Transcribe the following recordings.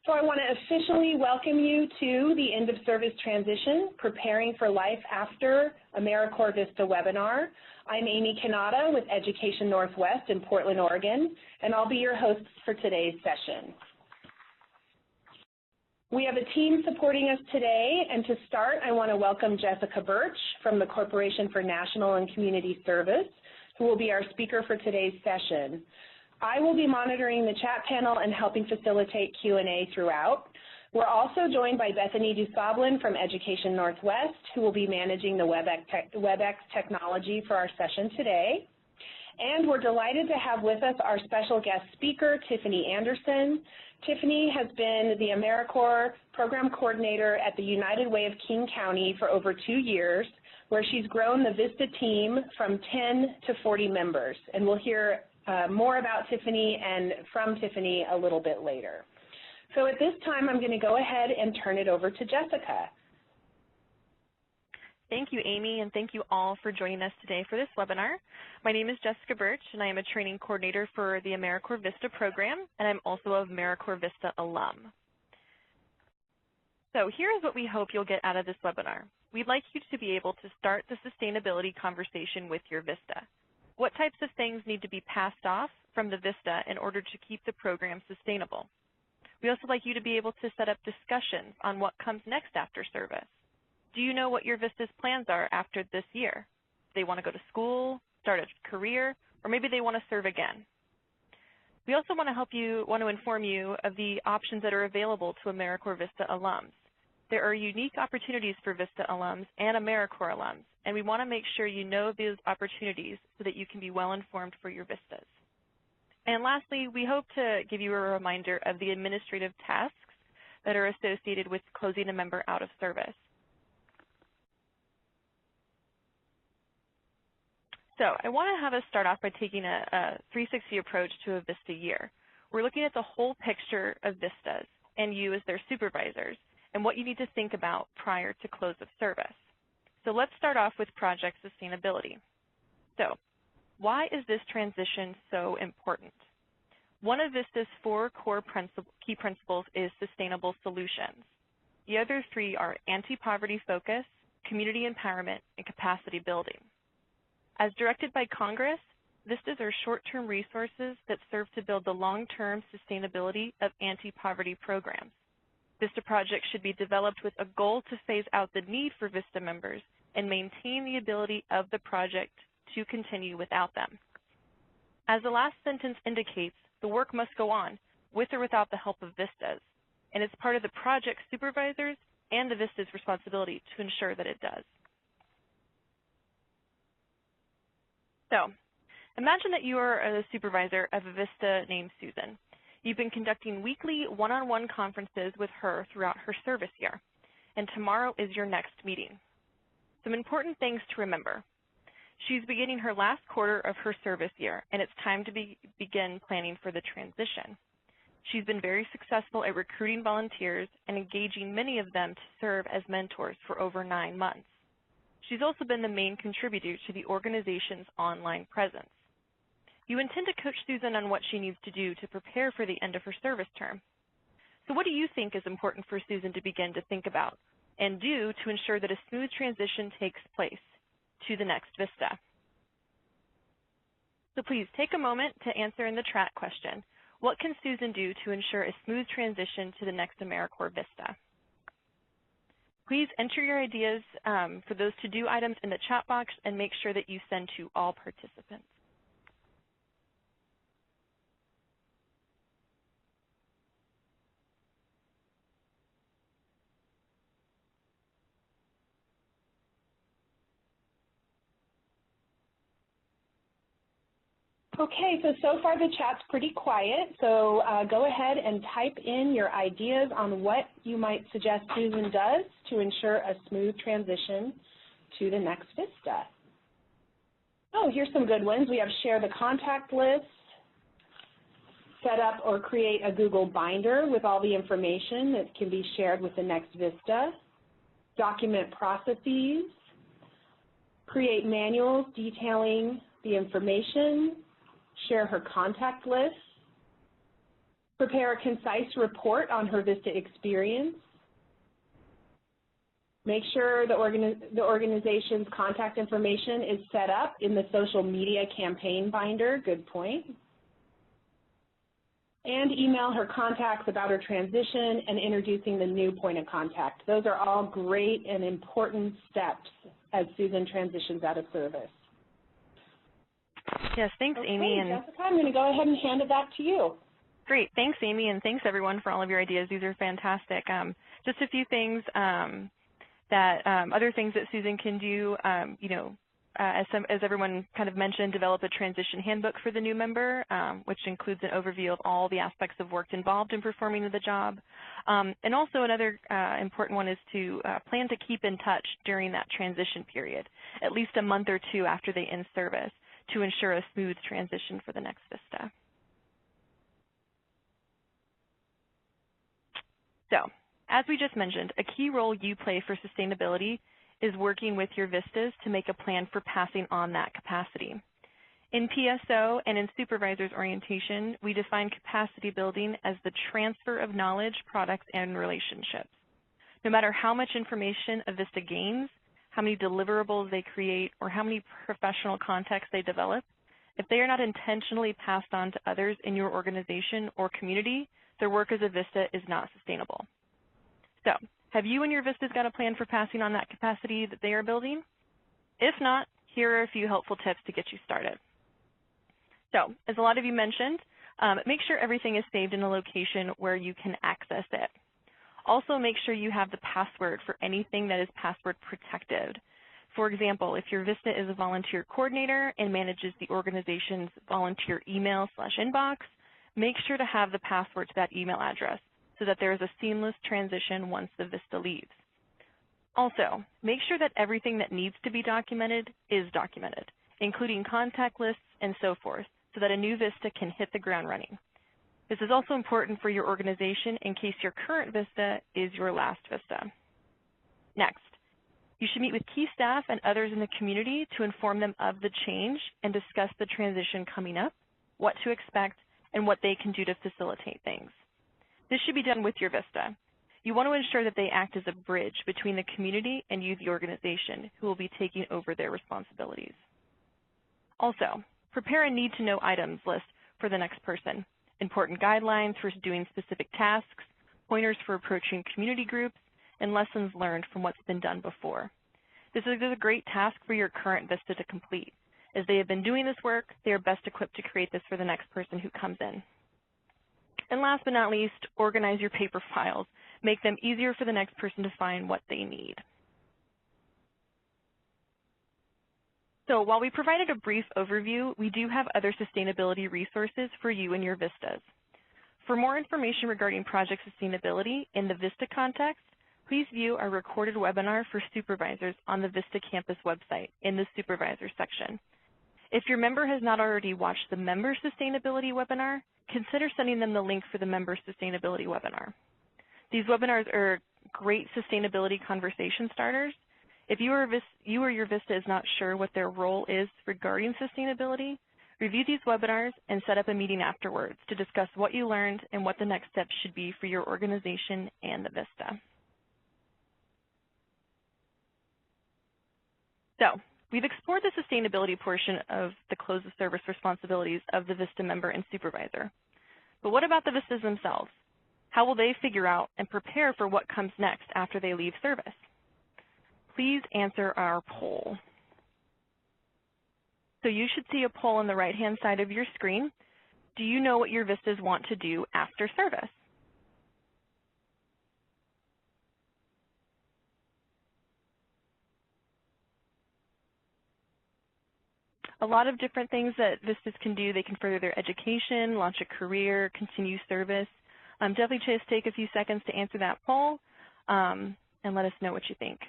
So I want to officially welcome you to the End of Service Transition, Preparing for Life After AmeriCorps VISTA webinar. I'm Amy Kanata with Education Northwest in Portland, Oregon, and I'll be your host for today's session. We have a team supporting us today, and to start, I want to welcome Jessica Birch from the Corporation for National and Community Service, who will be our speaker for today's session. I will be monitoring the chat panel and helping facilitate Q&A throughout. We're also joined by Bethany Dusablin from Education Northwest, who will be managing the WebEx technology for our session today. And we're delighted to have with us our special guest speaker, Tiffany Anderson. Tiffany has been the AmeriCorps Program Coordinator at the United Way of King County for over 2 years, where she's grown the VISTA team from 10 to 40 members. And we'll hear more about Tiffany and from Tiffany a little bit later. So at this time, I'm going to go ahead and turn it over to Jessica. Thank you, Amy, and thank you all for joining us today for this webinar. My name is Jessica Birch, and I am a training coordinator for the AmeriCorps VISTA program, and I'm also an AmeriCorps VISTA alum. So here is what we hope you'll get out of this webinar. We'd like you to be able to start the sustainability conversation with your VISTA. What types of things need to be passed off from the VISTA in order to keep the program sustainable? We also like you to be able to set up discussions on what comes next after service. Do you know what your VISTA's plans are after this year? Do they want to go to school, start a career, or maybe they want to serve again? We also want to inform you of the options that are available to AmeriCorps VISTA alums. There are unique opportunities for VISTA alums and AmeriCorps alums, and we want to make sure you know those opportunities so that you can be well informed for your VISTAs. And lastly, we hope to give you a reminder of the administrative tasks that are associated with closing a member out of service. So I want to have us start off by taking a 360 approach to a VISTA year. We're looking at the whole picture of VISTAs and you as their supervisors and what you need to think about prior to close of service. So let's start off with project sustainability. So why is this transition so important? One of VISTA's 4 core key principles is sustainable solutions. The other 3 are anti-poverty focus, community empowerment, and capacity building. As directed by Congress, VISTAs are short-term resources that serve to build the long-term sustainability of anti-poverty programs. VISTA projects should be developed with a goal to phase out the need for VISTA members and maintain the ability of the project to continue without them. As the last sentence indicates, the work must go on, with or without the help of VISTAs, and it's part of the project supervisors and the VISTA's responsibility to ensure that it does. So, imagine that you are a supervisor of a VISTA named Susan. You've been conducting weekly one-on-one conferences with her throughout her service year, and tomorrow is your next meeting. Some important things to remember. She's beginning her last quarter of her service year, and it's time to begin planning for the transition. She's been very successful at recruiting volunteers and engaging many of them to serve as mentors for over 9 months. She's also been the main contributor to the organization's online presence. You intend to coach Susan on what she needs to do to prepare for the end of her service term. So what do you think is important for Susan to begin to think about and do to ensure that a smooth transition takes place to the next VISTA? So please take a moment to answer in the chat question, what can Susan do to ensure a smooth transition to the next AmeriCorps VISTA? Please enter your ideas for those to-do items in the chat box and make sure that you send to all participants. Okay, so far the chat's pretty quiet, so go ahead and type in your ideas on what you might suggest Susan does to ensure a smooth transition to the next VISTA. Oh, here's some good ones. We have share the contact list, set up or create a Google Binder with all the information that can be shared with the next VISTA, document processes, create manuals detailing the information, share her contact list, Prepare a concise report on her VISTA experience. Make sure the organization's contact information is set up in the social media campaign binder, good point. And email her contacts about her transition and introducing the new point of contact. Those are all great and important steps as Susan transitions out of service. Yes, thanks, okay, Amy. And Jessica, I'm going to go ahead and hand it back to you. Great. Thanks, Amy, and thanks, everyone, for all of your ideas. These are fantastic. Just a few things other things that Susan can do, as everyone kind of mentioned, develop a transition handbook for the new member, which includes an overview of all the aspects of work involved in performing the job. And also another important one is to plan to keep in touch during that transition period, at least a month or two after they end service, to ensure a smooth transition for the next VISTA. So, as we just mentioned, a key role you play for sustainability is working with your VISTAs to make a plan for passing on that capacity. In PSO and in supervisor's orientation, we define capacity building as the transfer of knowledge, products, and relationships. No matter how much information a VISTA gains, how many deliverables they create, or how many professional contacts they develop, if they are not intentionally passed on to others in your organization or community, their work as a VISTA is not sustainable. So, have you and your VISTAs got a plan for passing on that capacity that they are building? If not, here are a few helpful tips to get you started. So, as a lot of you mentioned, make sure everything is saved in a location where you can access it. Also, make sure you have the password for anything that is password protected. For example, if your VISTA is a volunteer coordinator and manages the organization's volunteer email/inbox, make sure to have the password to that email address so that there is a seamless transition once the VISTA leaves. Also, make sure that everything that needs to be documented is documented, including contact lists and so forth, so that a new VISTA can hit the ground running. This is also important for your organization in case your current VISTA is your last VISTA. Next, you should meet with key staff and others in the community to inform them of the change and discuss the transition coming up, what to expect, and what they can do to facilitate things. This should be done with your VISTA. You want to ensure that they act as a bridge between the community and you, the organization, who will be taking over their responsibilities. Also, prepare a need-to-know items list for the next person, important guidelines for doing specific tasks, pointers for approaching community groups, and lessons learned from what's been done before. This is a great task for your current VISTA to complete. As they have been doing this work, they are best equipped to create this for the next person who comes in. And last but not least, organize your paper files. Make them easier for the next person to find what they need. So while we provided a brief overview, we do have other sustainability resources for you and your VISTAs. For more information regarding project sustainability in the VISTA context, please view our recorded webinar for supervisors on the VISTA campus website in the Supervisors section. If your member has not already watched the Member Sustainability webinar, consider sending them the link for the Member Sustainability webinar. These webinars are great sustainability conversation starters. If you or your VISTA is not sure what their role is regarding sustainability, review these webinars and set up a meeting afterwards to discuss what you learned and what the next steps should be for your organization and the VISTA. So, we've explored the sustainability portion of the close of service responsibilities of the VISTA member and supervisor. But what about the VISTAs themselves? How will they figure out and prepare for what comes next after they leave service? Please answer our poll. So you should see a poll on the right-hand side of your screen. Do you know what your VISTAs want to do after service? A lot of different things that VISTAs can do. They can further their education, launch a career, continue service. Definitely just take a few seconds to answer that poll and let us know what you think.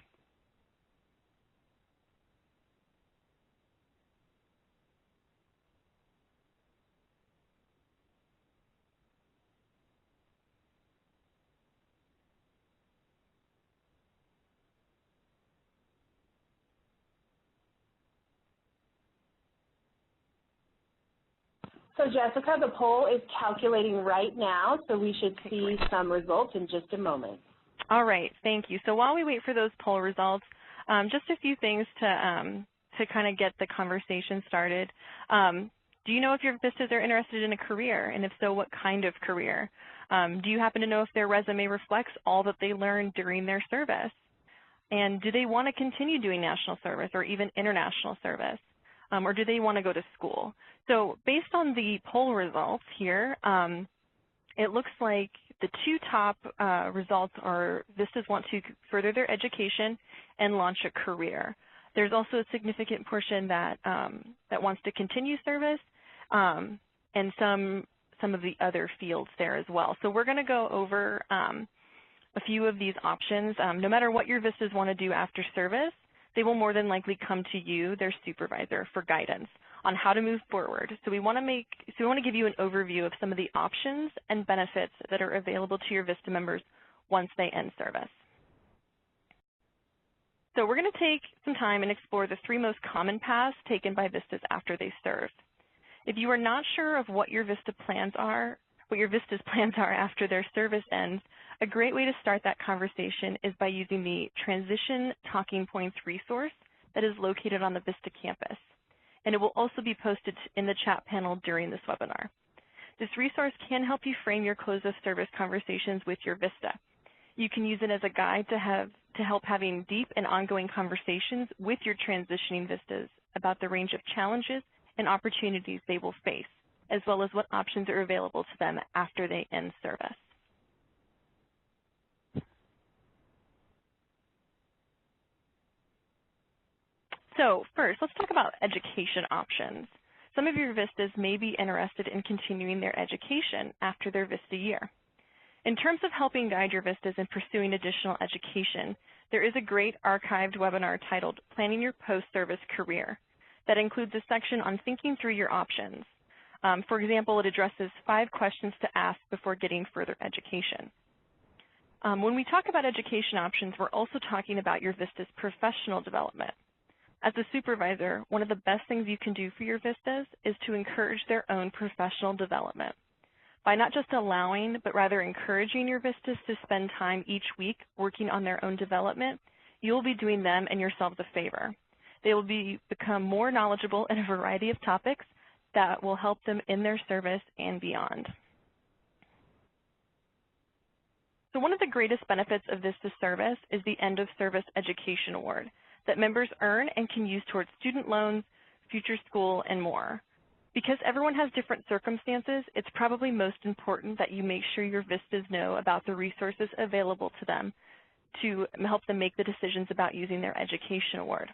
So Jessica, the poll is calculating right now, so we should see some results in just a moment. All right, thank you. So while we wait for those poll results, just a few things to kind of get the conversation started. Do you know if your VISTAs are interested in a career, and if so, what kind of career? Do you happen to know if their resume reflects all that they learned during their service? And do they want to continue doing national service or even international service? Or do they want to go to school? So based on the poll results here, it looks like the two top results are VISTAs want to further their education and launch a career. There's also a significant portion that that wants to continue service, and some of the other fields there as well. So we're going to go over a few of these options. No matter what your VISTAs want to do after service, they will more than likely come to you, their supervisor, for guidance on how to move forward. So we want to give you an overview of some of the options and benefits that are available to your VISTA members once they end service. So we're going to take some time and explore the three most common paths taken by VISTAs after they serve. If you are not sure of what your VISTAs plans are after their service ends, a great way to start that conversation is by using the Transition Talking Points resource that is located on the VISTA campus, and it will also be posted in the chat panel during this webinar. This resource can help you frame your close of service conversations with your VISTA. You can use it as a guide to help having deep and ongoing conversations with your transitioning VISTAs about the range of challenges and opportunities they will face, as well as what options are available to them after they end service. So first, let's talk about education options. Some of your VISTAs may be interested in continuing their education after their VISTA year. In terms of helping guide your VISTAs in pursuing additional education, there is a great archived webinar titled Planning Your Post-Service Career that includes a section on thinking through your options. For example, it addresses 5 questions to ask before getting further education. When we talk about education options, we're also talking about your VISTA's professional development. As a supervisor, one of the best things you can do for your VISTAs is to encourage their own professional development. By not just allowing, but rather encouraging your VISTAs to spend time each week working on their own development, you'll be doing them and yourselves a favor. They will become more knowledgeable in a variety of topics that will help them in their service and beyond. So one of the greatest benefits of VISTA service is the End of Service Education Award that members earn and can use towards student loans, future school, and more. Because everyone has different circumstances, it's probably most important that you make sure your VISTAs know about the resources available to them to help them make the decisions about using their Education Award.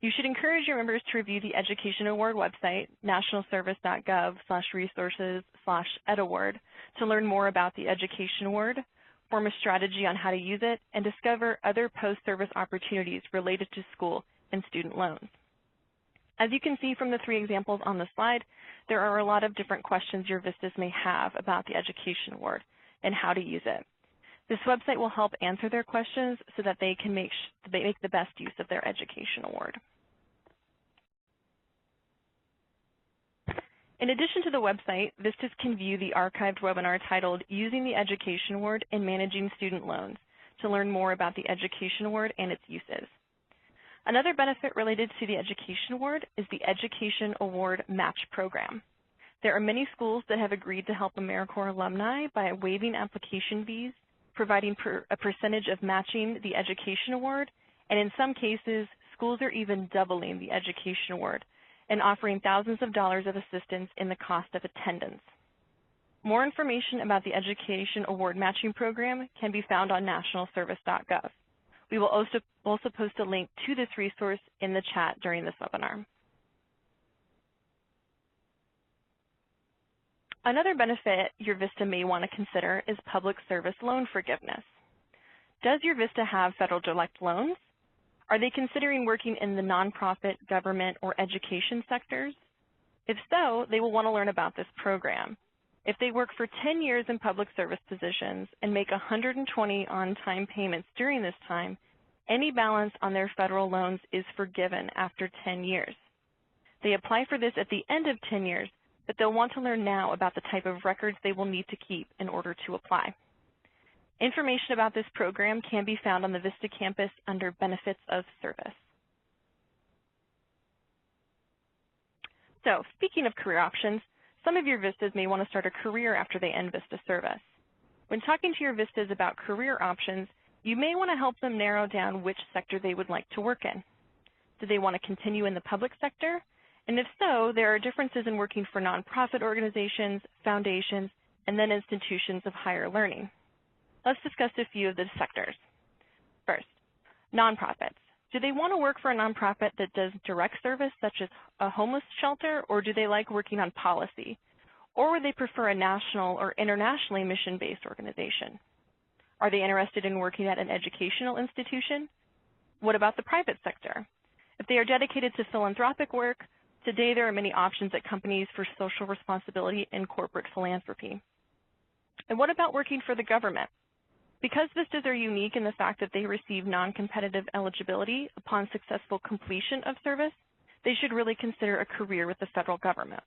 You should encourage your members to review the Education Award website, nationalservice.gov/resources/edaward, to learn more about the Education Award, form a strategy on how to use it, and discover other post-service opportunities related to school and student loans. As you can see from the 3 examples on the slide, there are a lot of different questions your VISTAs may have about the Education Award and how to use it. This website will help answer their questions so that they can make the best use of their Education Award. In addition to the website, VISTAs can view the archived webinar titled Using the Education Award and Managing Student Loans to learn more about the Education Award and its uses. Another benefit related to the Education Award is the Education Award Match Program. There are many schools that have agreed to help AmeriCorps alumni by waiving application fees, providing a percentage of matching the Education Award, and in some cases, schools are even doubling the Education Award and offering thousands of dollars of assistance in the cost of attendance. More information about the Education Award Matching Program can be found on nationalservice.gov. We will also post a link to this resource in the chat during this webinar. Another benefit your VISTA may want to consider is public service loan forgiveness. Does your VISTA have federal direct loans? Are they considering working in the nonprofit, government, or education sectors? If so, they will want to learn about this program. If they work for 10 years in public service positions and make 120 on-time payments during this time, any balance on their federal loans is forgiven after 10 years. They apply for this at the end of 10 years, but they'll want to learn now about the type of records they will need to keep in order to apply. Information about this program can be found on the VISTA campus under Benefits of Service. So, speaking of career options, some of your VISTAs may want to start a career after they end VISTA service. When talking to your VISTAs about career options, you may want to help them narrow down which sector they would like to work in. Do they want to continue in the public sector? And if so, there are differences in working for nonprofit organizations, foundations, and then institutions of higher learning. Let's discuss a few of the sectors. First, nonprofits. Do they want to work for a nonprofit that does direct service, such as a homeless shelter, or do they like working on policy? Or would they prefer a national or internationally mission-based organization? Are they interested in working at an educational institution? What about the private sector? If they are dedicated to philanthropic work, today there are many options at companies for social responsibility and corporate philanthropy. And what about working for the government? Because VISTAs are unique in the fact that they receive non-competitive eligibility upon successful completion of service, they should really consider a career with the federal government.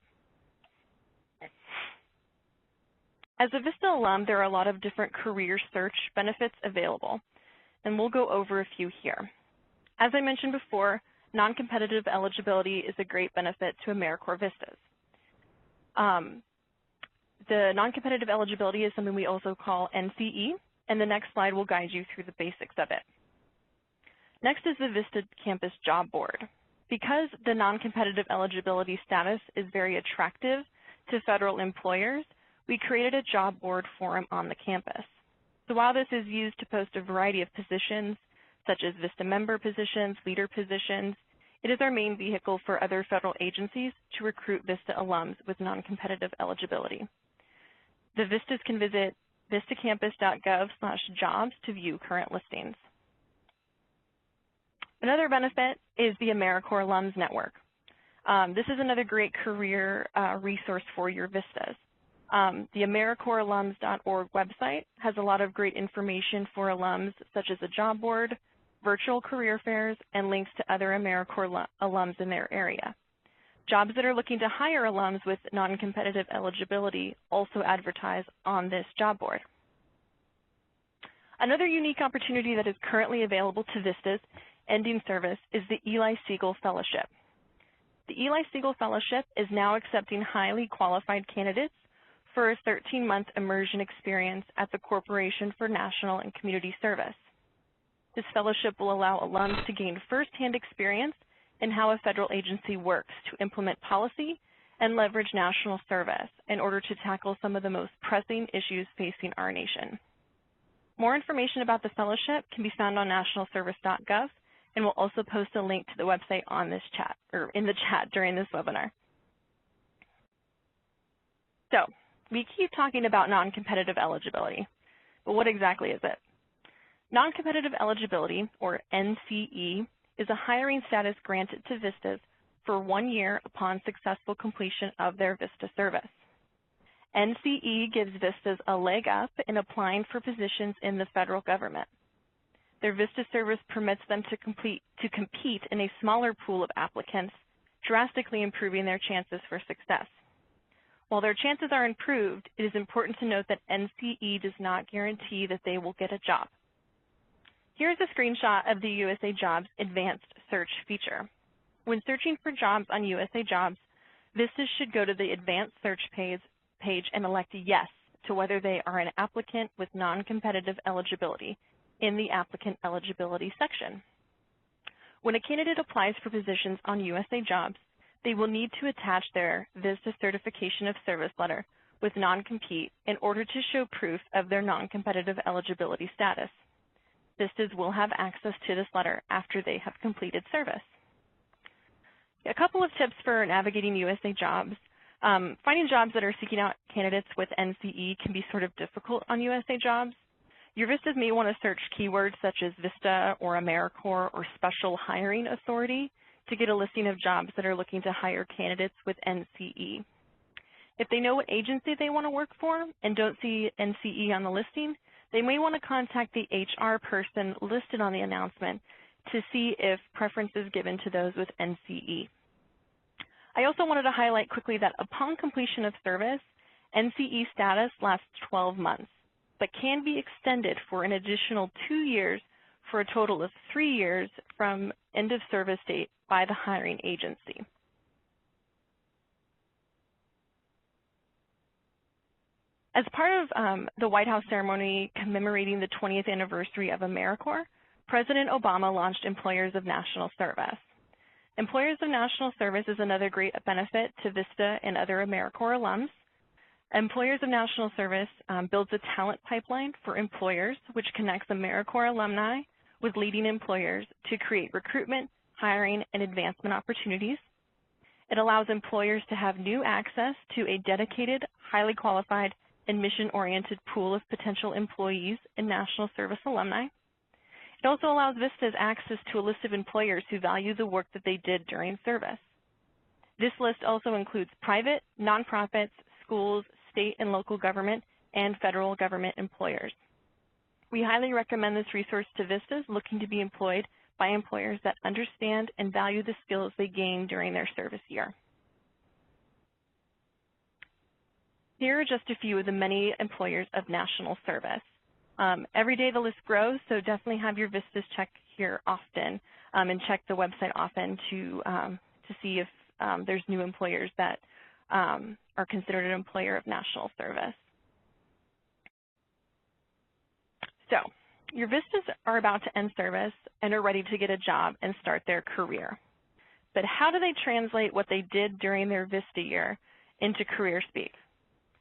As a VISTA alum, there are a lot of different career search benefits available, and we'll go over a few here. As I mentioned before, non-competitive eligibility is a great benefit to AmeriCorps VISTAs. The non-competitive eligibility is something we also call NCE, and the next slide will guide you through the basics of it. Next is the VISTA Campus Job Board. Because the non-competitive eligibility status is very attractive to federal employers, we created a job board forum on the campus. So while this is used to post a variety of positions, such as VISTA member positions, leader positions, it is our main vehicle for other federal agencies to recruit VISTA alums with non-competitive eligibility. The VISTAs can visit vistacampus.gov/jobs to view current listings. Another benefit is the AmeriCorps Alums Network. This is another great career resource for your VISTAs. The AmeriCorpsAlums.org website has a lot of great information for alums, such as a job board, virtual career fairs, and links to other AmeriCorps alums in their area. Jobs that are looking to hire alums with non-competitive eligibility also advertise on this job board. Another unique opportunity that is currently available to VISTAs ending service is the Eli Segal Fellowship. The Eli Segal Fellowship is now accepting highly qualified candidates for a 13-month immersion experience at the Corporation for National and Community Service. This fellowship will allow alums to gain firsthand experience in how a federal agency works to implement policy and leverage national service in order to tackle some of the most pressing issues facing our nation. More information about the fellowship can be found on nationalservice.gov, and we'll also post a link to the website on this chat, or in the chat during this webinar. So, we keep talking about non-competitive eligibility, but what exactly is it? Non-competitive eligibility, or NCE, is a hiring status granted to VISTAs for 1 year upon successful completion of their VISTA service. NCE gives VISTAs a leg up in applying for positions in the federal government. Their VISTA service permits them to compete in a smaller pool of applicants, drastically improving their chances for success. While their chances are improved, it is important to note that NCE does not guarantee that they will get a job. Here's a screenshot of the USA Jobs Advanced Search feature. When searching for jobs on USA Jobs, VISTAs should go to the Advanced Search page and elect yes to whether they are an applicant with non-competitive eligibility in the Applicant Eligibility section. When a candidate applies for positions on USA Jobs, they will need to attach their VISTA Certification of Service letter with non-compete in order to show proof of their non-competitive eligibility status. VISTAs will have access to this letter after they have completed service. A couple of tips for navigating USA Jobs. Finding jobs that are seeking out candidates with NCE can be sort of difficult on USA Jobs. Your VISTAs may want to search keywords such as VISTA or AmeriCorps or Special Hiring Authority to get a listing of jobs that are looking to hire candidates with NCE. If they know what agency they want to work for and don't see NCE on the listing, they may want to contact the HR person listed on the announcement to see if preference is given to those with NCE. I also wanted to highlight quickly that upon completion of service, NCE status lasts 12 months, but can be extended for an additional 2 years for a total of 3 years from end of service date by the hiring agency. As part of the White House ceremony commemorating the 20th anniversary of AmeriCorps, President Obama launched Employers of National Service. Employers of National Service is another great benefit to VISTA and other AmeriCorps alums. Employers of National Service builds a talent pipeline for employers, which connects AmeriCorps alumni with leading employers to create recruitment, hiring, and advancement opportunities. It allows employers to have new access to a dedicated, highly qualified, and mission-oriented pool of potential employees and National Service alumni. It also allows VISTAs access to a list of employers who value the work that they did during service. This list also includes private, nonprofits, schools, state and local government, and federal government employers. We highly recommend this resource to VISTAs looking to be employed by employers that understand and value the skills they gain during their service year. Here are just a few of the many employers of national service. Every day the list grows, so definitely have your VISTAs check here often and check the website often to see if there's new employers that are considered an employer of national service. So your VISTAs are about to end service and are ready to get a job and start their career. But how do they translate what they did during their VISTA year into career speak?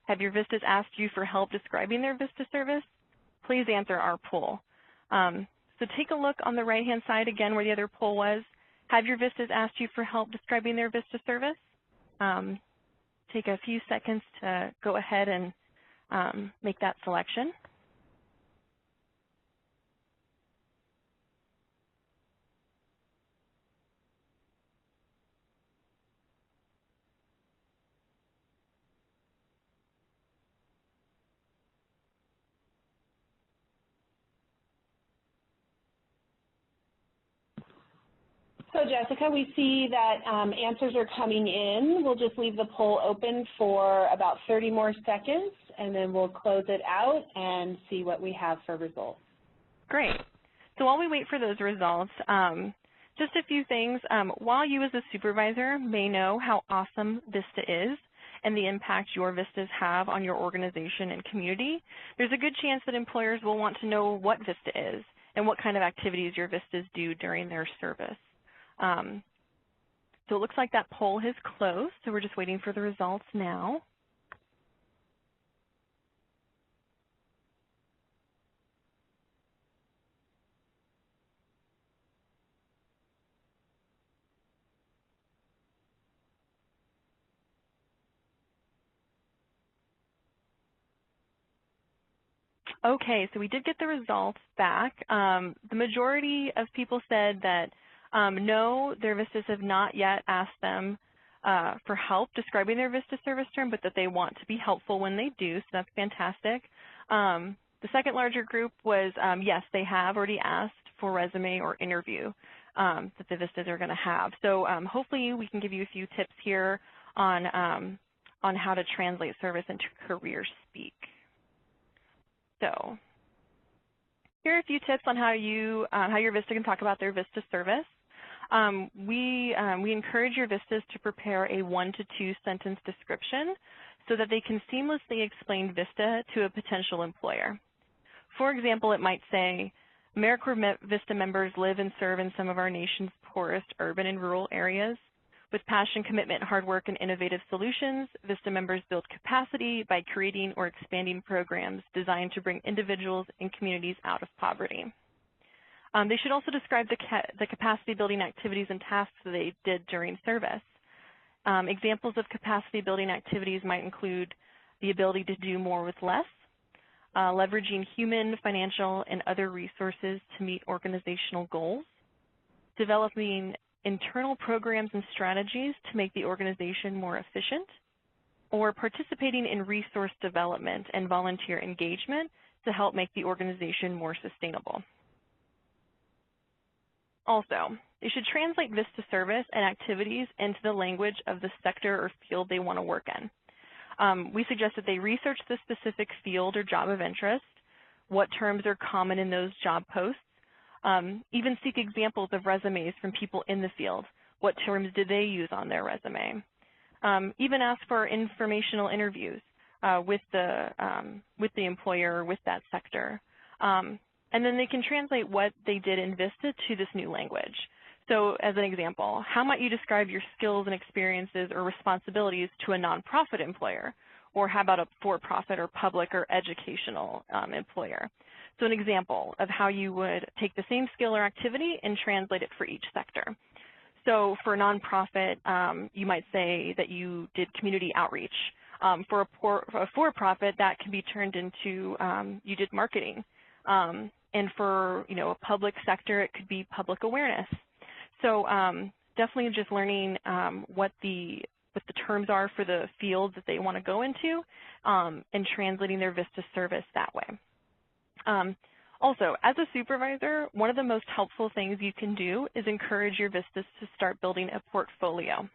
Have your VISTAs asked you for help describing their VISTA service? Please answer our poll. So take a look on the right-hand side again where the other poll was. Have your VISTAs asked you for help describing their VISTA service? Take a few seconds to go ahead and make that selection. So Jessica, we see that answers are coming in. We'll just leave the poll open for about 30 more seconds, and then we'll close it out and see what we have for results. Great. So while we wait for those results, just a few things. While you as a supervisor may know how awesome VISTA is and the impact your VISTAs have on your organization and community, there's a good chance that employers will want to know what VISTA is and what kind of activities your VISTAs do during their service. So it looks like that poll has closed, so we're just waiting for the results now. Okay, so we did get the results back. The majority of people said that no, their VISTAs have not yet asked them for help describing their VISTA service term, but that they want to be helpful when they do, so that's fantastic. The second larger group was, yes, they have already asked for resume or interview that the VISTAs are going to have. So hopefully we can give you a few tips here on how to translate service into career speak. So here are a few tips on how your VISTA can talk about their VISTA service. We encourage your VISTAs to prepare a 1 to 2 sentence description so that they can seamlessly explain VISTA to a potential employer. For example, it might say, AmeriCorps VISTA members live and serve in some of our nation's poorest urban and rural areas. With passion, commitment, hard work, and innovative solutions, VISTA members build capacity by creating or expanding programs designed to bring individuals and communities out of poverty. They should also describe the capacity building activities and tasks that they did during service. Examples of capacity building activities might include the ability to do more with less, leveraging human, financial, and other resources to meet organizational goals, developing internal programs and strategies to make the organization more efficient, or participating in resource development and volunteer engagement to help make the organization more sustainable. Also, they should translate VISTA service and activities into the language of the sector or field they want to work in. We suggest that they research the specific field or job of interest, what terms are common in those job posts, even seek examples of resumes from people in the field. What terms did they use on their resume? Even ask for informational interviews with the employer or with that sector. And then they can translate what they did in VISTA to this new language. So as an example, how might you describe your skills and experiences or responsibilities to a nonprofit employer? Or how about a for-profit or public or educational employer? So an example of how you would take the same skill or activity and translate it for each sector. So for a nonprofit, you might say that you did community outreach. For a for-profit, that can be turned into you did marketing. And for a public sector, it could be public awareness. So definitely just learning what the terms are for the field that they want to go into and translating their VISTA service that way. Also, as a supervisor, one of the most helpful things you can do is encourage your VISTAs to start building a portfolio.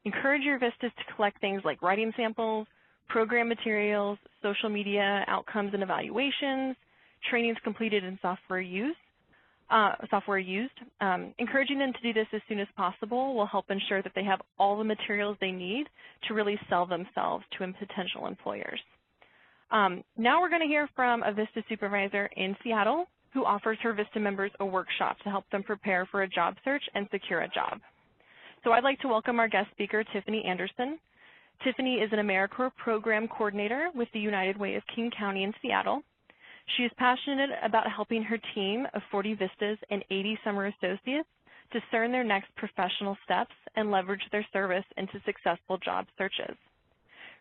Encourage your VISTAs to collect things like writing samples, program materials, social media outcomes and evaluations, trainings completed in software used. Encouraging them to do this as soon as possible will help ensure that they have all the materials they need to really sell themselves to potential employers. Now we're going to hear from a VISTA supervisor in Seattle who offers her VISTA members a workshop to help them prepare for a job search and secure a job. So I'd like to welcome our guest speaker, Tiffany Anderson. Tiffany is an AmeriCorps program coordinator with the United Way of King County in Seattle. She is passionate about helping her team of 40 VISTAs and 80 summer associates discern their next professional steps and leverage their service into successful job searches.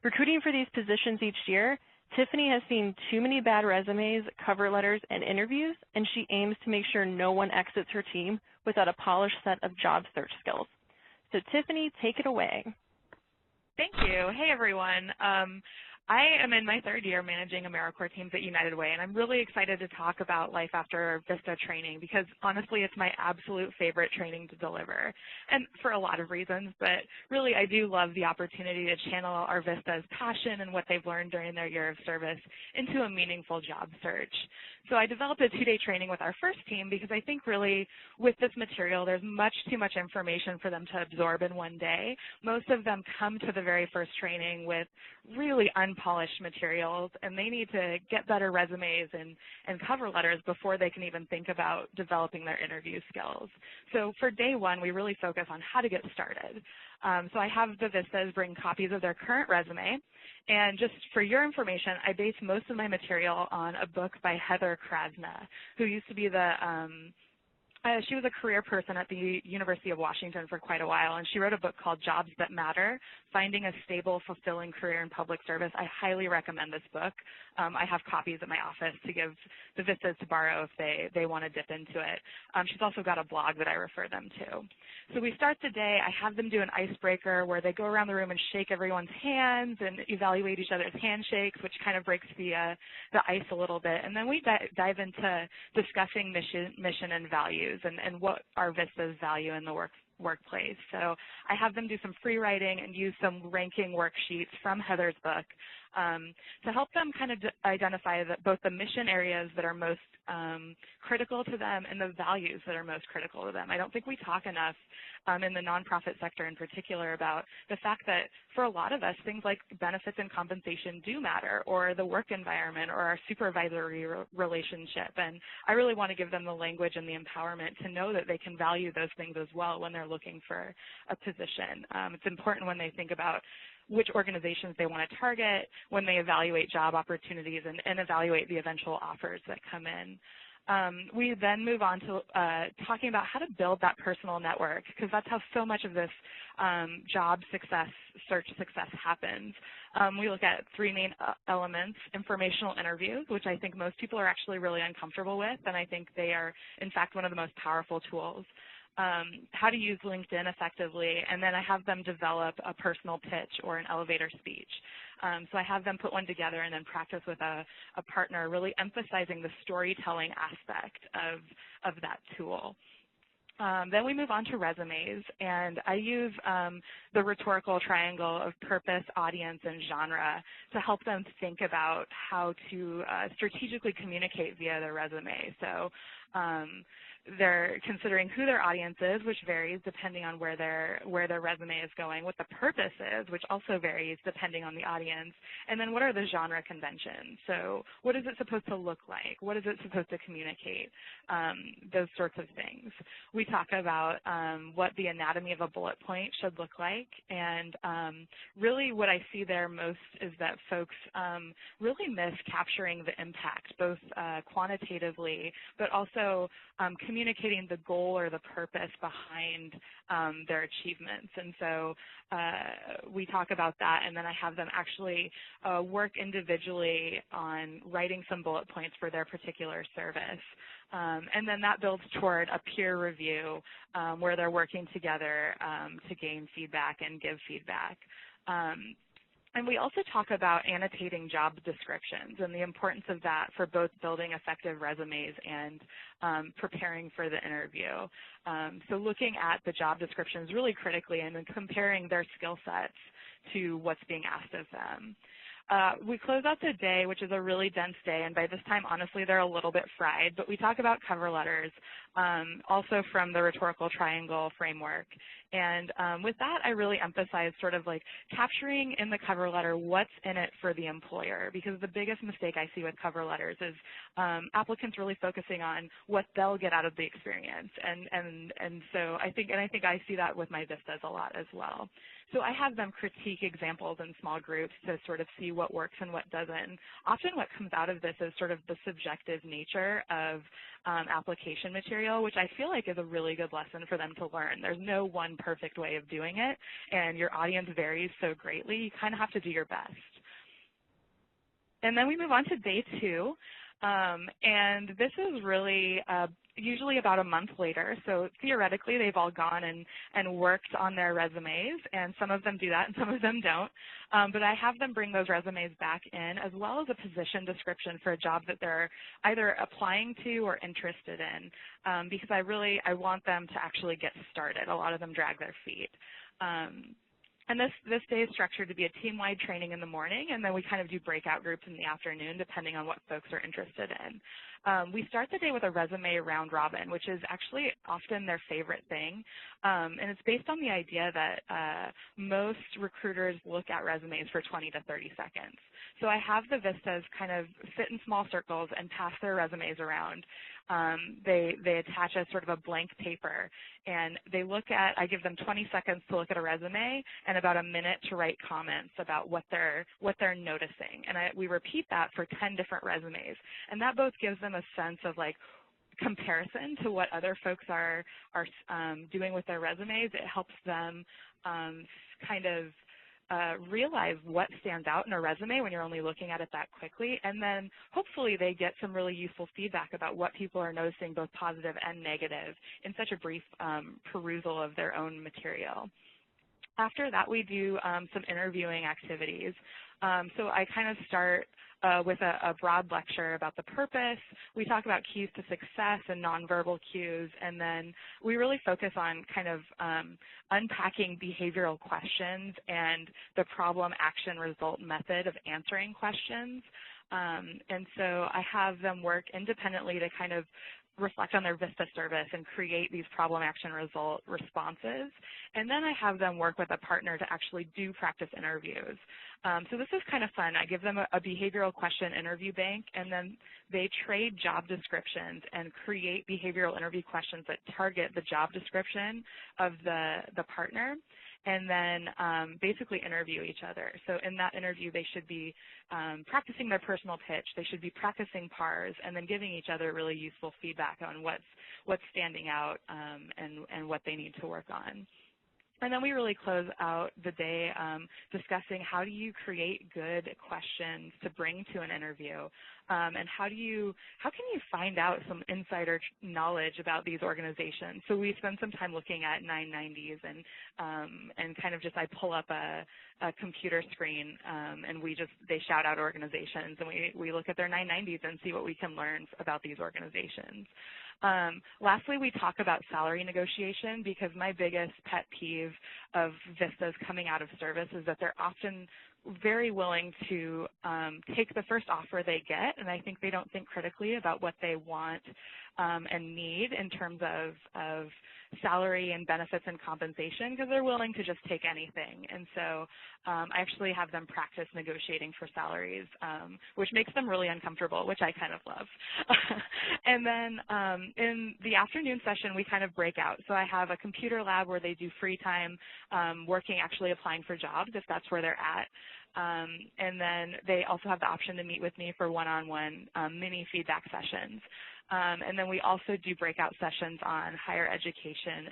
Recruiting for these positions each year, Tiffany has seen too many bad resumes, cover letters, and interviews, and she aims to make sure no one exits her team without a polished set of job search skills. So Tiffany, take it away. Thank you. Hey, everyone. I am in my third year managing AmeriCorps teams at United Way, and I'm really excited to talk about Life After VISTA training because, honestly, it's my absolute favorite training to deliver, and for a lot of reasons, but really I do love the opportunity to channel our VISTAs' passion and what they've learned during their year of service into a meaningful job search. So I developed a two-day training with our first team because I think really with this material there's much too much information for them to absorb in one day. Most of them come to the very first training with really unpolished materials, and they need to get better resumes and cover letters before they can even think about developing their interview skills. So for day one, we really focus on how to get started. So I have the VISTAs bring copies of their current resume, and just for your information, I base most of my material on a book by Heather Krasna, who used to be she was a career person at the University of Washington for quite a while, and she wrote a book called Jobs That Matter, Finding a Stable, Fulfilling Career in Public Service. I highly recommend this book. I have copies at my office to give the VISTAs to borrow if they want to dip into it. She's also got a blog that I refer them to. So we start the day. I have them do an icebreaker where they go around the room and shake everyone's hands and evaluate each other's handshakes, which kind of breaks the ice a little bit. And then we dive into discussing mission and values and what our VISTAs value in the workplace. So I have them do some free writing and use some ranking worksheets from Heather's book to help them kind of identify both the mission areas that are most critical to them and the values that are most critical to them. I don't think we talk enough in the nonprofit sector in particular about the fact that for a lot of us, things like benefits and compensation do matter, or the work environment, or our supervisory relationship. And I really want to give them the language and the empowerment to know that they can value those things as well when they're looking for a position. It's important when they think about which organizations they want to target, when they evaluate job opportunities and evaluate the eventual offers that come in. We then move on to talking about how to build that personal network, because that's how so much of this job success, search success happens. We look at three main elements: informational interviews, which I think most people are actually really uncomfortable with, and I think they are, in fact, one of the most powerful tools. How to use LinkedIn effectively, and then I have them develop a personal pitch or an elevator speech. So I have them put one together and then practice with a partner, really emphasizing the storytelling aspect of that tool. Then we move on to resumes, and I use the rhetorical triangle of purpose, audience, and genre to help them think about how to strategically communicate via their resume. So they're considering who their audience is, which varies depending on where their resume is going, what the purpose is, which also varies depending on the audience, and then what are the genre conventions. So what is it supposed to look like? What is it supposed to communicate? Those sorts of things. We talk about what the anatomy of a bullet point should look like, and really what I see there most is that folks really miss capturing the impact, both quantitatively, but also communicating the goal or the purpose behind their achievements. And so we talk about that, and then I have them actually work individually on writing some bullet points for their particular service. And then that builds toward a peer review where they're working together to gain feedback and give feedback. And we also talk about annotating job descriptions and the importance of that for both building effective resumes and preparing for the interview. So looking at the job descriptions really critically and then comparing their skill sets to what's being asked of them. We close out the day, which is a really dense day, and by this time, honestly, they're a little bit fried, but we talk about cover letters, also from the rhetorical triangle framework. And with that, I really emphasize sort of like capturing in the cover letter what's in it for the employer, because the biggest mistake I see with cover letters is applicants really focusing on what they'll get out of the experience. And so I think I see that with my VISTAs a lot as well. So I have them critique examples in small groups to sort of see what works and what doesn't. Often what comes out of this is sort of the subjective nature of application material, which I feel like is a really good lesson for them to learn. There's no one perfect way of doing it, and your audience varies so greatly. You kind of have to do your best. And then we move on to day 2. And this is really usually about a month later. So theoretically, they've all gone and worked on their resumes, and some of them do that and some of them don't. But I have them bring those resumes back in, as well as a position description for a job that they're either applying to or interested in, because I want them to actually get started. A lot of them drag their feet. And this day is structured to be a team-wide training in the morning, and then we kind of do breakout groups in the afternoon, depending on what folks are interested in. We start the day with a resume round robin, which is actually often their favorite thing, and it's based on the idea that most recruiters look at resumes for 20 to 30 seconds. So I have the VISTAs kind of sit in small circles and pass their resumes around. They attach a sort of a blank paper, and I give them 20 seconds to look at a resume and about a minute to write comments about what they're noticing. And we repeat that for 10 different resumes, and that both gives them a sense of like comparison to what other folks are doing with their resumes. It helps them kind of realize what stands out in a resume when you're only looking at it that quickly, and then hopefully they get some really useful feedback about what people are noticing, both positive and negative, in such a brief perusal of their own material. After that, we do some interviewing activities. So I kind of start with a broad lecture about the purpose. We talk about keys to success and nonverbal cues, and then we really focus on kind of unpacking behavioral questions and the problem action result method of answering questions. And so I have them work independently to kind of reflect on their VISTA service and create these problem action result responses. And then I have them work with a partner to actually do practice interviews. So this is kind of fun. I give them a behavioral question interview bank, and then they trade job descriptions and create behavioral interview questions that target the job description of the partner, and then basically interview each other. So in that interview, they should be practicing their personal pitch. They should be practicing PARs, and then giving each other really useful feedback on what's standing out and what they need to work on. And then we really close out the day discussing how do you create good questions to bring to an interview. and how can you find out some insider knowledge about these organizations? So we spend some time looking at 990s and kind of just I pull up a computer screen and they shout out organizations, and we look at their 990s and see what we can learn about these organizations. Lastly, we talk about salary negotiation, because my biggest pet peeve of VISTAs coming out of service is that they're often very willing to take the first offer they get, and I think they don't think critically about what they want and need in terms of salary and benefits and compensation, because they're willing to just take anything. And so I actually have them practice negotiating for salaries, which makes them really uncomfortable, which I kind of love. And then in the afternoon session, we kind of break out. So I have a computer lab where they do free time working, actually applying for jobs if that's where they're at. And then they also have the option to meet with me for one-on-one mini feedback sessions. And then we also do breakout sessions on higher education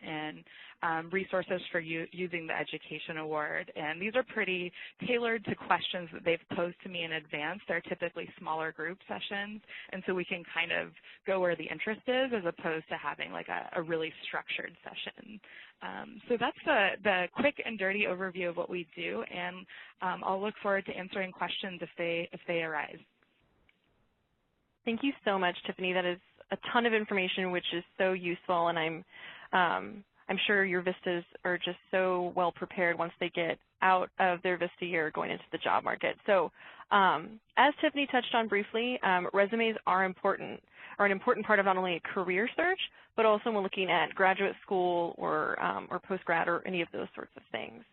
and resources for using the Education Award. And these are pretty tailored to questions that they've posed to me in advance. They're typically smaller group sessions, and so we can kind of go where the interest is as opposed to having like a really structured session. So that's the quick and dirty overview of what we do, and I'll look forward to answering questions if they arise. Thank you so much, Tiffany. That is a ton of information, which is so useful, and I'm sure your VISTAs are just so well prepared once they get out of their VISTA year going into the job market. So as Tiffany touched on briefly, resumes are an important part of not only a career search, but also when looking at graduate school or post-grad or any of those sorts of things.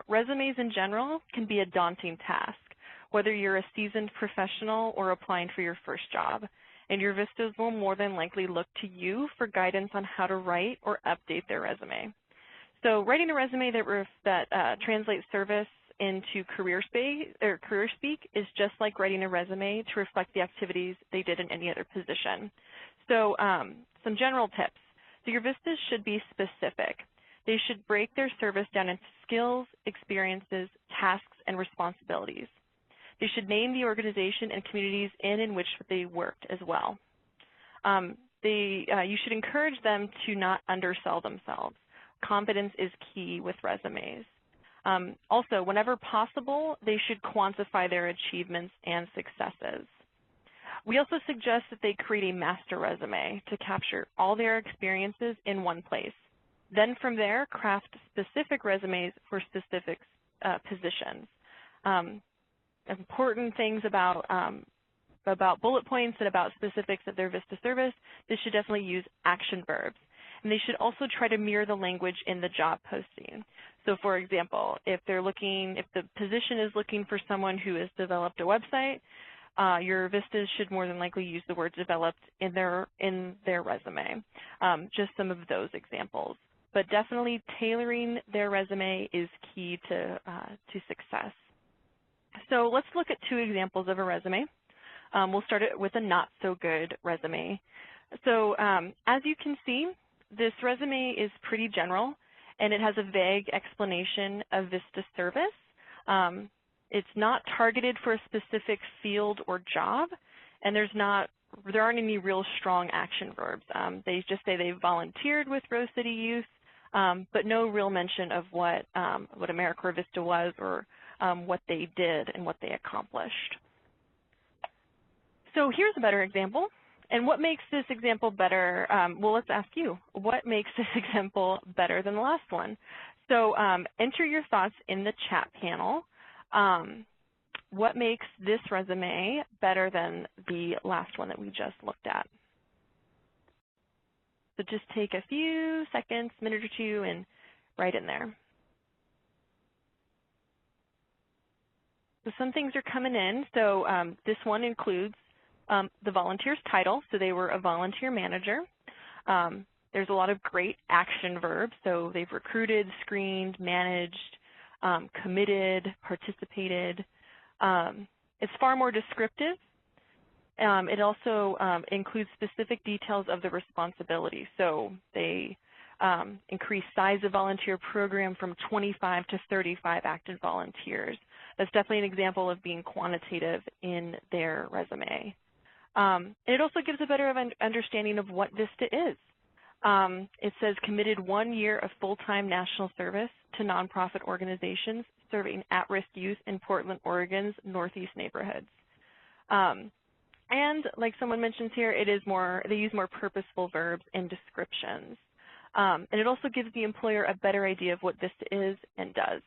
Resumes in general can be a daunting task, whether you're a seasoned professional or applying for your first job. And your VISTAs will more than likely look to you for guidance on how to write or update their resume. So writing a resume that translates service into career speak is just like writing a resume to reflect the activities they did in any other position. So some general tips. So your VISTAs should be specific. They should break their service down into skills, experiences, tasks, and responsibilities. They should name the organization and communities in which they worked as well. You should encourage them to not undersell themselves. Confidence is key with resumes. Also, whenever possible, they should quantify their achievements and successes. We also suggest that they create a master resume to capture all their experiences in one place. Then from there, craft specific resumes for specific positions. Important things about bullet points and about specifics of their VISTA service, they should definitely use action verbs. And they should also try to mirror the language in the job posting. So for example, if the position is looking for someone who has developed a website, your VISTAs should more than likely use the word developed in their resume. Just some of those examples. But definitely tailoring their resume is key to success. So let's look at two examples of a resume. We'll start it with a not-so-good resume. So as you can see, this resume is pretty general, and it has a vague explanation of VISTA service. It's not targeted for a specific field or job, and there aren't any real strong action verbs. They just say they volunteered with Rose City Youth, but no real mention of what AmeriCorps VISTA was or what they did and what they accomplished. So here's a better example. And what makes this example better? Well, let's ask you, what makes this example better than the last one? So enter your thoughts in the chat panel. What makes this resume better than the last one that we just looked at? So just take a few seconds, minute or two, and write in there. So some things are coming in. So this one includes the volunteer's title. So they were a volunteer manager. There's a lot of great action verbs. So they've recruited, screened, managed, committed, participated. It's far more descriptive. It also includes specific details of the responsibility. So they increased size of volunteer program from 25 to 35 active volunteers. That's definitely an example of being quantitative in their resume. And it also gives a better understanding of what VISTA is. It says committed 1 year of full-time national service to nonprofit organizations serving at-risk youth in Portland, Oregon's Northeast neighborhoods. And like someone mentions here, it is they use more purposeful verbs and descriptions. And it also gives the employer a better idea of what VISTA is and does.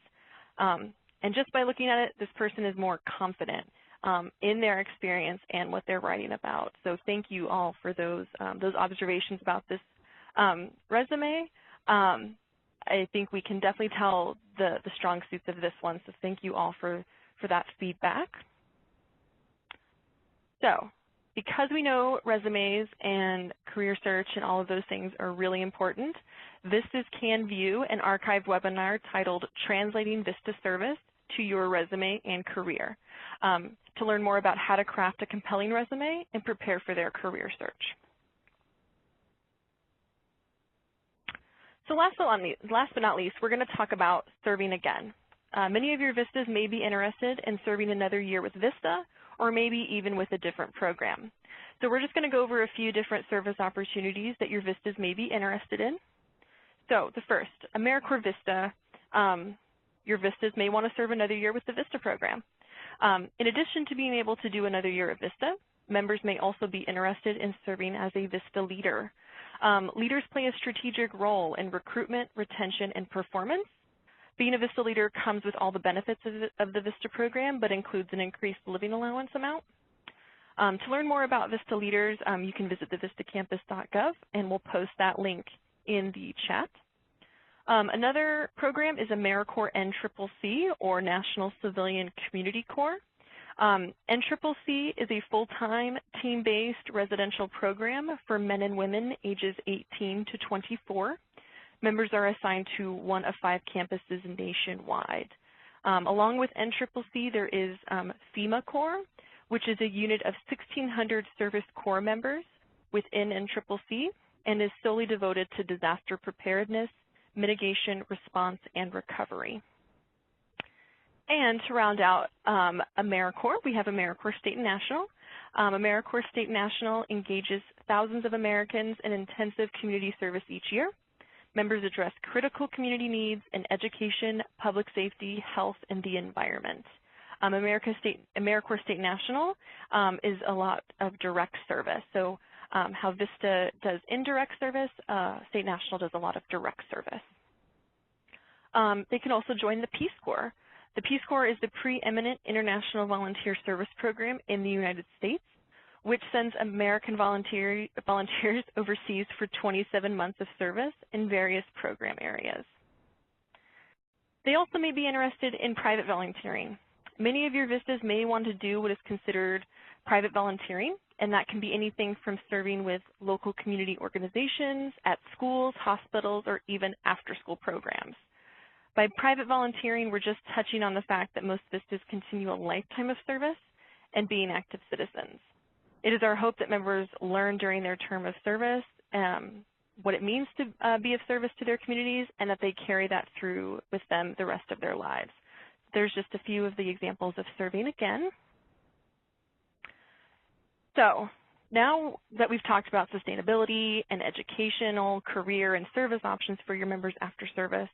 And just by looking at it, this person is more confident in their experience and what they're writing about. So thank you all for those observations about this resume. I think we can definitely tell the strong suits of this one, so thank you all for that feedback. So because we know resumes and career search and all of those things are really important, VISTAs can view an archived webinar titled Translating VISTA Service to Your Resume and Career to learn more about how to craft a compelling resume and prepare for their career search. So last but not least, we're going to talk about serving again. Many of your VISTAs may be interested in serving another year with VISTA or maybe even with a different program. So we're just going to go over a few different service opportunities that your VISTAs may be interested in. So the first, AmeriCorps VISTA. Your VISTAs may want to serve another year with the VISTA program. In addition to being able to do another year of VISTA, members may also be interested in serving as a VISTA leader. Leaders play a strategic role in recruitment, retention, and performance. Being a VISTA leader comes with all the benefits of the VISTA program, but includes an increased living allowance amount. To learn more about VISTA leaders, you can visit the vistacampus.gov, and we'll post that link in the chat. Another program is AmeriCorps NCCC, or National Civilian Community Corps. NCCC is a full-time, team-based residential program for men and women ages 18 to 24. Members are assigned to one of 5 campuses nationwide. Along with NCCC, there is FEMA Corps, which is a unit of 1,600 service corps members within NCCC and is solely devoted to disaster preparedness, mitigation, response, and recovery. And to round out AmeriCorps, we have AmeriCorps State and National. AmeriCorps State and National engages thousands of Americans in intensive community service each year. Members address critical community needs in education, public safety, health, and the environment. AmeriCorps State and National is a lot of direct service. So how VISTA does indirect service, State National does a lot of direct service. They can also join the Peace Corps. The Peace Corps is the preeminent international volunteer service program in the United States, which sends American volunteers overseas for 27 months of service in various program areas. They also may be interested in private volunteering. Many of your VISTAs may want to do what is considered private volunteering, and that can be anything from serving with local community organizations, at schools, hospitals, or even after-school programs. By private volunteering, we're just touching on the fact that most VISTAs continue a lifetime of service and being active citizens. It is our hope that members learn during their term of service what it means to be of service to their communities, and that they carry that through with them the rest of their lives. There's just a few of the examples of serving again. So now that we've talked about sustainability and educational, career, and service options for your members after service,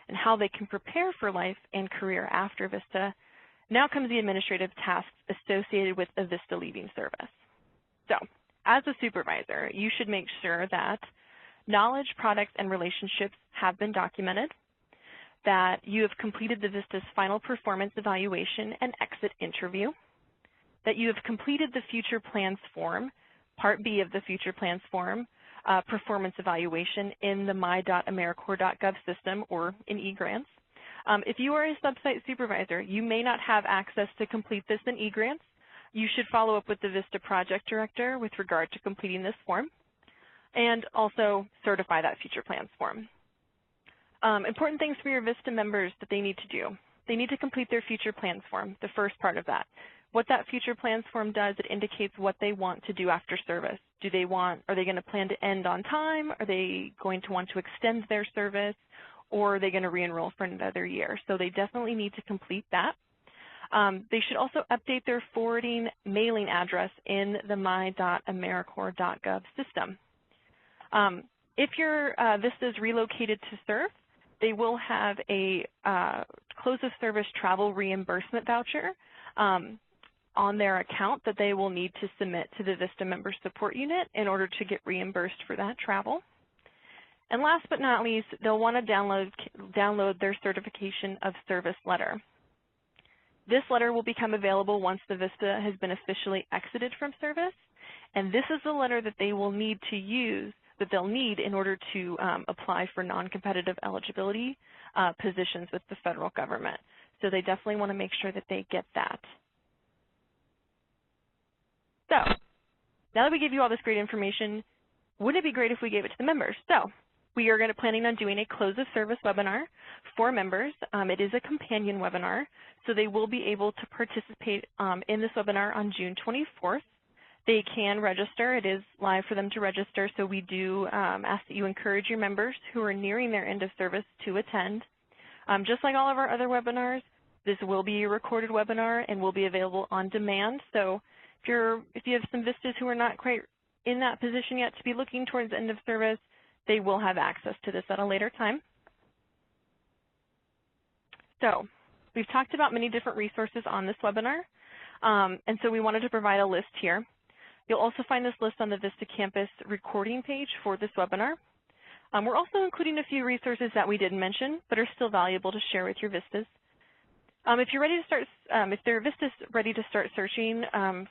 and how they can prepare for life and career after VISTA, now comes the administrative tasks associated with a VISTA leaving service. So, as a supervisor, you should make sure that knowledge, products, and relationships have been documented, that you have completed the VISTA's final performance evaluation and exit interview, that you have completed the Future Plans form, Part B of the Future Plans form, performance evaluation in the my.americorps.gov system or in eGrants. If you are a sub-site supervisor, you may not have access to complete this in eGrants. You should follow up with the VISTA project director with regard to completing this form, and also certify that Future Plans form. Important things for your VISTA members that they need to do. They need to complete their Future Plans form, the first part of that. What that Future Plans form does, it indicates what they want to do after service. Are they going to plan to end on time? Are they going to want to extend their service? Or are they going to re-enroll for another year? So they definitely need to complete that. They should also update their forwarding mailing address in the my.americorps.gov system. If your VISTA is relocated to serve, they will have a close of service travel reimbursement voucher on their account that they will need to submit to the VISTA Member Support Unit in order to get reimbursed for that travel. And last but not least, they'll want to download their Certification of Service letter. This letter will become available once the VISTA has been officially exited from service, and this is the letter that they will need to use, that they'll need in order to apply for non-competitive eligibility positions with the federal government. So they definitely want to make sure that they get that. So now that we give you all this great information, wouldn't it be great if we gave it to the members? So we are planning on doing a close of service webinar for members. It is a companion webinar, so they will be able to participate in this webinar on June 24th. They can register. It is live for them to register, so we do ask that you encourage your members who are nearing their end of service to attend. Just like all of our other webinars, this will be a recorded webinar and will be available on demand. So if you have some VISTAs who are not quite in that position yet to be looking towards the end of service, they will have access to this at a later time. So we've talked about many different resources on this webinar, and so we wanted to provide a list here. You'll also find this list on the VISTA Campus recording page for this webinar. We're also including a few resources that we didn't mention but are still valuable to share with your VISTAs. If you're ready to start, if their VISTAs ready to start searching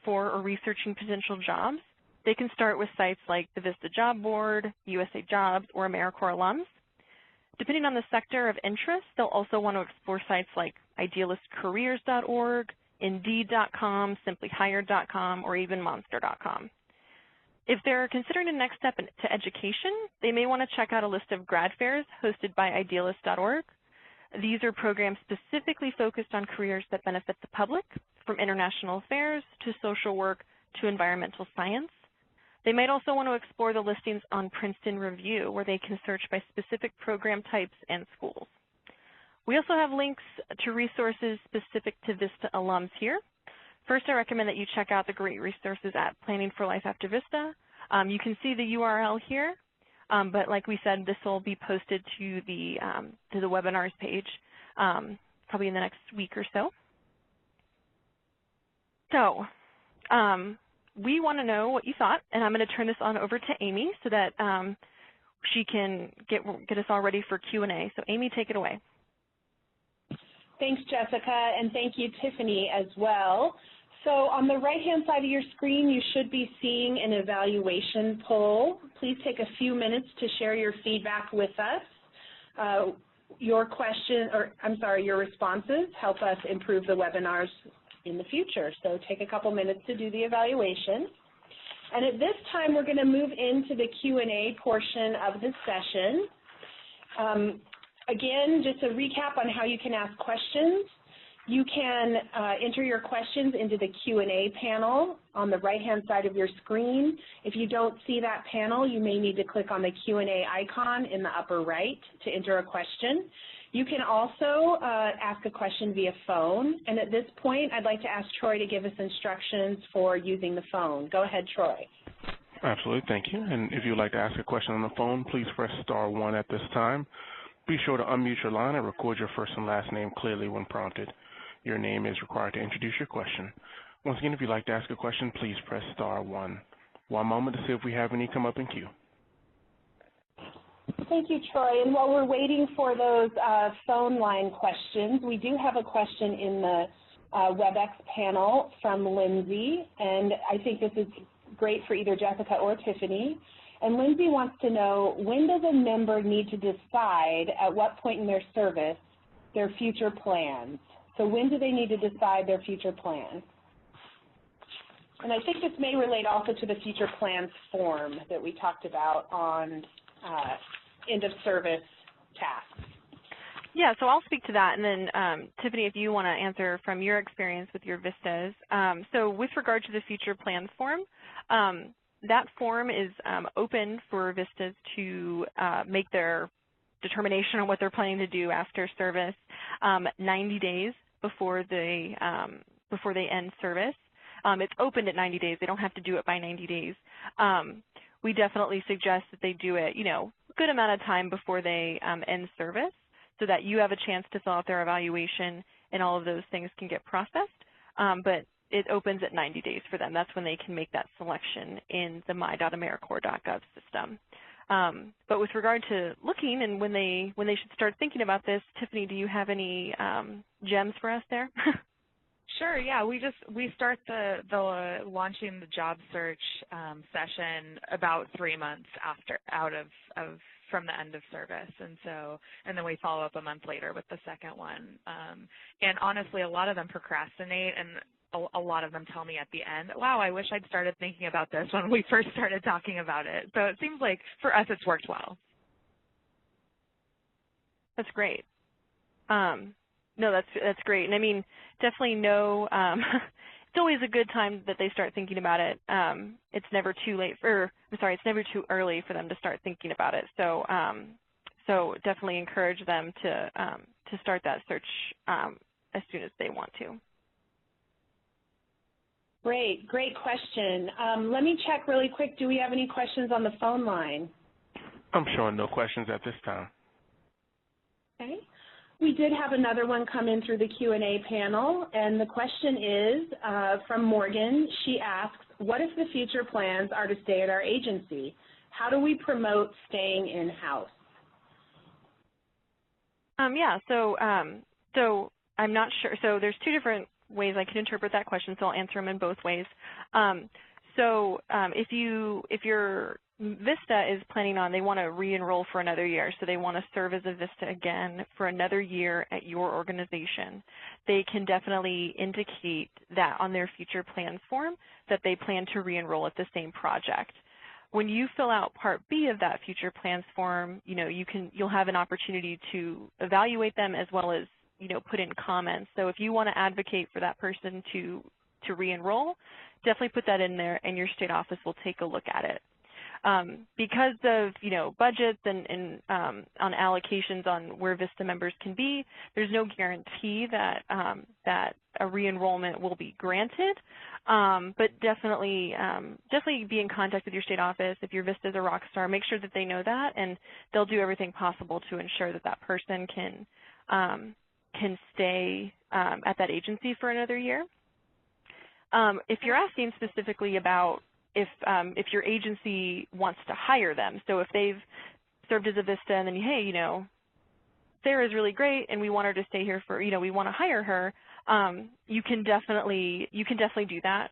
for or researching potential jobs, they can start with sites like the VISTA Job Board, USA Jobs, or AmeriCorps Alums. Depending on the sector of interest, they'll also want to explore sites like idealistcareers.org, Indeed.com, simplyhired.com, or even monster.com. If they're considering a next step to education, they may want to check out a list of grad fairs hosted by idealist.org. These are programs specifically focused on careers that benefit the public, from international affairs to social work to environmental science. They might also want to explore the listings on Princeton Review, where they can search by specific program types and schools. We also have links to resources specific to VISTA alums here. First, I recommend that you check out the great resources at Planning for Life After VISTA. You can see the URL here, but like we said, this will be posted to the webinars page probably in the next week or so. So we want to know what you thought, and I'm going to turn this on over to Amy so that she can get us all ready for Q&A. So Amy, take it away. Thanks, Jessica, and thank you, Tiffany, as well. So on the right-hand side of your screen, you should be seeing an evaluation poll. Please take a few minutes to share your feedback with us. Your responses help us improve the webinars in the future. So take a couple minutes to do the evaluation. And at this time, we're going to move into the Q&A portion of the session. Again, just a recap on how you can ask questions. You can enter your questions into the Q&A panel on the right-hand side of your screen. If you don't see that panel, you may need to click on the Q&A icon in the upper right to enter a question. You can also ask a question via phone. And at this point, I'd like to ask Troy to give us instructions for using the phone. Go ahead, Troy. Absolutely, thank you. And if you'd like to ask a question on the phone, please press *1 at this time. Be sure to unmute your line and record your first and last name clearly when prompted. Your name is required to introduce your question. Once again, if you'd like to ask a question, please press *1. One moment to see if we have any come up in queue. Thank you, Troy. And while we're waiting for those phone line questions, we do have a question in the WebEx panel from Lindsay, and I think this is great for either Jessica or Tiffany. And Lindsay wants to know, when does a member need to decide at what point in their service their future plans? So when do they need to decide their future plans? And I think this may relate also to the future plans form that we talked about on end of service tasks. Yeah, so I'll speak to that, and then Tiffany, if you want to answer from your experience with your VISTAs. So with regard to the future plans form, that form is open for VISTAs to make their determination on what they're planning to do after service 90 days before they end service. It's opened at 90 days. They don't have to do it by 90 days. We definitely suggest that they do it, a good amount of time before they end service, so that you have a chance to fill out their evaluation and all of those things can get processed. But it opens at 90 days for them. That's when they can make that selection in the my.americorps.gov system. But with regard to looking and when they should start thinking about this, Tiffany, do you have any gems for us there? Sure. Yeah, we start the launching the job search session about 3 months from the end of service, and then we follow up a month later with the second one. And honestly, a lot of them procrastinate, and a lot of them tell me at the end, wow, I wish I'd started thinking about this when we first started talking about it. So it seems like for us it's worked well. That's great. No, that's great. And I mean, definitely it's always a good time that they start thinking about it. It's never too late it's never too early for them to start thinking about it. So so definitely encourage them to start that search as soon as they want to. Great question. Let me check really quick. Do we have any questions on the phone line? I'm showing no questions at this time. Okay. We did have another one come in through the Q&A panel, and the question is from Morgan. She asks, what if the future plans are to stay at our agency? How do we promote staying in-house? Yeah, so I'm not sure. So there's two different ways I can interpret that question, so I'll answer them in both ways. If your VISTA is planning on, they want to re-enroll for another year, so they want to serve as a VISTA again for another year at your organization, they can definitely indicate that on their future plans form that they plan to re-enroll at the same project. When you fill out Part B of that future plans form, you'll have an opportunity to evaluate them as well as put in comments. So if you want to advocate for that person to re-enroll, definitely put that in there, and your state office will take a look at it. Because of budgets and on allocations on where VISTA members can be, there's no guarantee that that a re-enrollment will be granted. But definitely be in contact with your state office. If your VISTA is a rock star, make sure that they know that, and they'll do everything possible to ensure that that person can stay at that agency for another year. If you're asking specifically about if your agency wants to hire them, so if they've served as a VISTA and then, hey, Sarah's really great and we want her to stay here for, we want to hire her, you can definitely do that.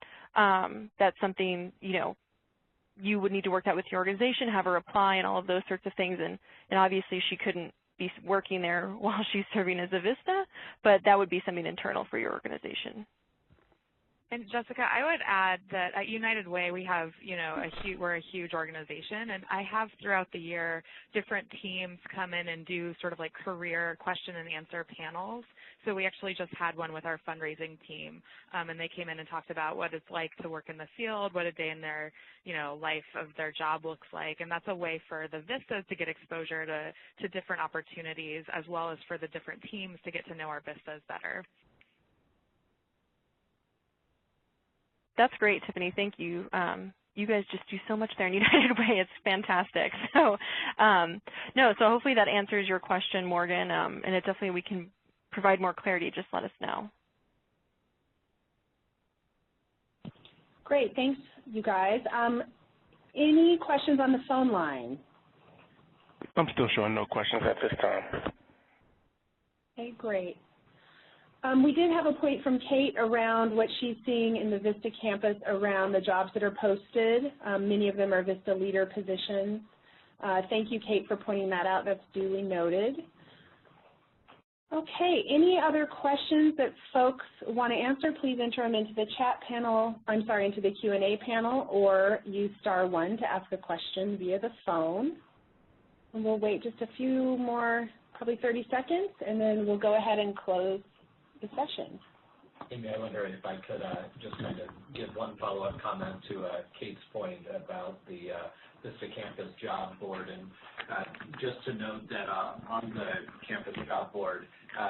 That's something, you would need to work out with your organization, have her apply and all of those sorts of things, and obviously she couldn't be working there while she's serving as a VISTA, but that would be something internal for your organization. And Jessica, I would add that at United Way we have, we're a huge organization, and I have throughout the year different teams come in and do sort of like career question and answer panels. So we actually just had one with our fundraising team, and they came in and talked about what it's like to work in the field, what a day in their, life of their job looks like, and that's a way for the VISTAs to get exposure to different opportunities, as well as for the different teams to get to know our VISTAs better. That's great, Tiffany. Thank you. You guys just do so much there in United Way. It's fantastic. So, so hopefully that answers your question, Morgan, and it definitely we can provide more clarity. Just let us know. Great. Thanks, you guys. Any questions on the phone line? I'm still showing no questions at this time. Okay, great. We did have a point from Kate around what she's seeing in the VISTA campus around the jobs that are posted. Many of them are VISTA leader positions. Thank you, Kate, for pointing that out. That's duly noted. Okay, any other questions that folks want to answer, please enter them into the chat panel, into the Q&A panel, or use *1 to ask a question via the phone. And we'll wait just a few more, probably 30 seconds, and then we'll go ahead and close the session. Amy, I wonder if I could just kind of give one follow-up comment to Kate's point about the VISTA Campus Job Board. And just to note that on the campus job board,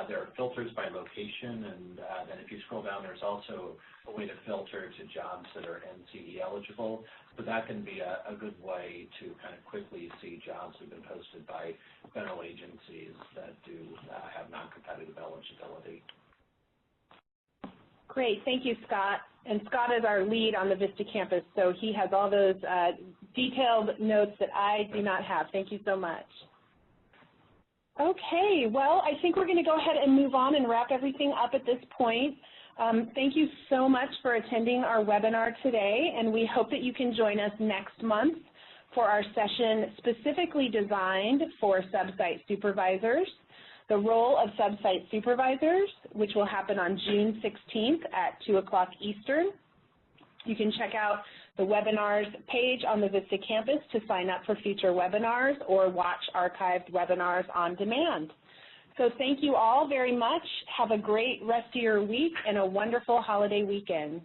there are filters by location, and then if you scroll down, there's also a way to filter to jobs that are NCE eligible. So that can be a good way to kind of quickly see jobs that have been posted by federal agencies that do have non-competitive eligibility. Great, thank you, Scott. And Scott is our lead on the VISTA campus, so he has all those detailed notes that I do not have. Thank you so much. Okay, well, I think we're going to go ahead and move on and wrap everything up at this point. Thank you so much for attending our webinar today, and we hope that you can join us next month for our session specifically designed for sub-site supervisors. The role of sub-site supervisors, which will happen on June 16th at 2 o'clock Eastern. You can check out the webinars page on the VISTA campus to sign up for future webinars or watch archived webinars on demand. So thank you all very much. Have a great rest of your week and a wonderful holiday weekend.